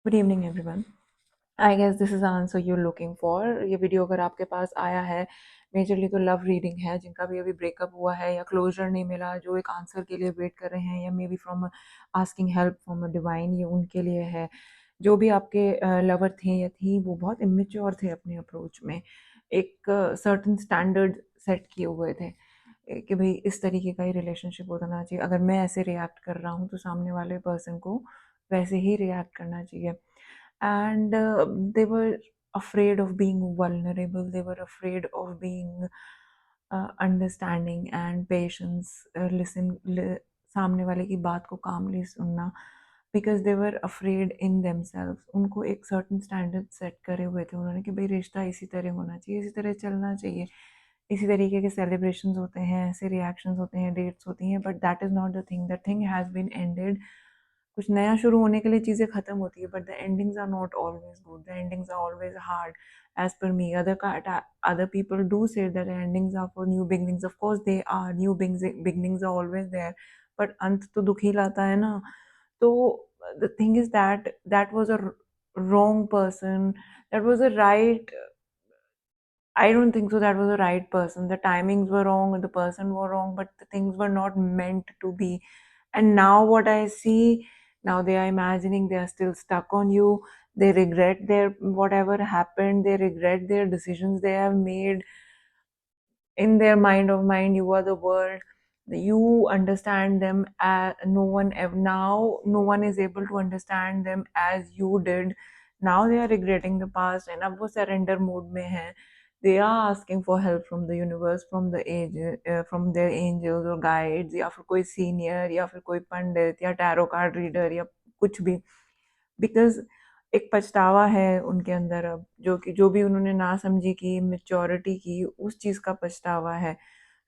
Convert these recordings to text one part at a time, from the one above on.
Good evening everyone. I guess this is the answer you are looking for. ये video अगर आपके पास आया है, मेजरली तो लव रीडिंग है, जिनका भी अभी ब्रेकअप हुआ है या क्लोजर नहीं मिला, जो एक आंसर के लिए वेट कर रहे हैं, या may be from asking help from a divine, ये उनके लिए है। जो भी आपके लवर थे या थी, वो बहुत इमेच्योर थे अपने अप्रोच में। एक सर्टन स्टैंडर्ड सेट किए हुए थे कि भाई इस तरीके का ही रिलेशनशिप होना चाहिए। अगर मैं ऐसे रिएक्ट कर रहा हूँ तो सामने वाले पर्सन को वैसे ही रिएक्ट करना चाहिए। And they were afraid of being vulnerable, they were afraid of being understanding and patience, सामने वाले की बात को calmly सुनना, because they were afraid in themselves। उनको एक certain standard set करे हुए थे उन्होंने कि भाई रिश्ता इसी तरह होना चाहिए, इसी तरह चलना चाहिए, इसी तरीके के सेलिब्रेशंस होते हैं, ऐसे रिएक्शंस होते हैं, डेट्स होती हैं। But that is not the thing, the thing has been ended. कुछ नया शुरू होने के लिए चीज़ें ख़त्म होती है, but the endings are not always good, the endings are always hard as per me. other people do say that the endings are for new beginnings, of course they are, new beginnings are always there, but अंत तो दुख ही लाता है ना। तो the thing is that that was a wrong person, that was a right, I don't think so that was the right person. The timings were wrong, the person were wrong, but the things were not meant to be. And now what I see, now they are imagining they are still stuck on you. They regret their whatever happened. They regret their decisions they have made. In their mind of mind, you are the world. You understand them as no one is able to understand them as you did. Now they are regretting the past, and अब वो surrender mode में हैं. They are asking for help from the universe, from the age, from their angels or guides, या फिर कोई senior, या फिर कोई पंडित, या tarot card reader, या कुछ भी, बिकॉज एक पछतावा है उनके अंदर अब, जो कि जो भी उन्होंने ना समझी की, मेच्योरिटी की, उस चीज़ का पछतावा है।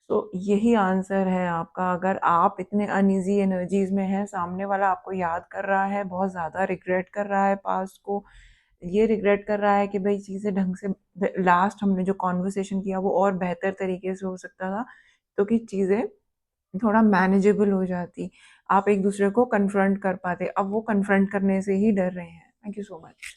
तो यही आंसर है आपका। अगर आप इतने अनईजी एनर्जीज में हैं, सामने वाला आपको याद कर रहा है, बहुत ज़्यादा रिग्रेट कर रहा है पास्ट को, ये रिग्रेट कर रहा है कि भाई चीज़ें ढंग से, लास्ट हमने जो कॉन्वर्सेशन किया वो और बेहतर तरीके से हो सकता था, तो कि चीज़ें थोड़ा मैनेजेबल हो जाती, आप एक दूसरे को कन्फ्रंट कर पाते। अब वो कन्फ्रंट करने से ही डर रहे हैं। Thank you so much.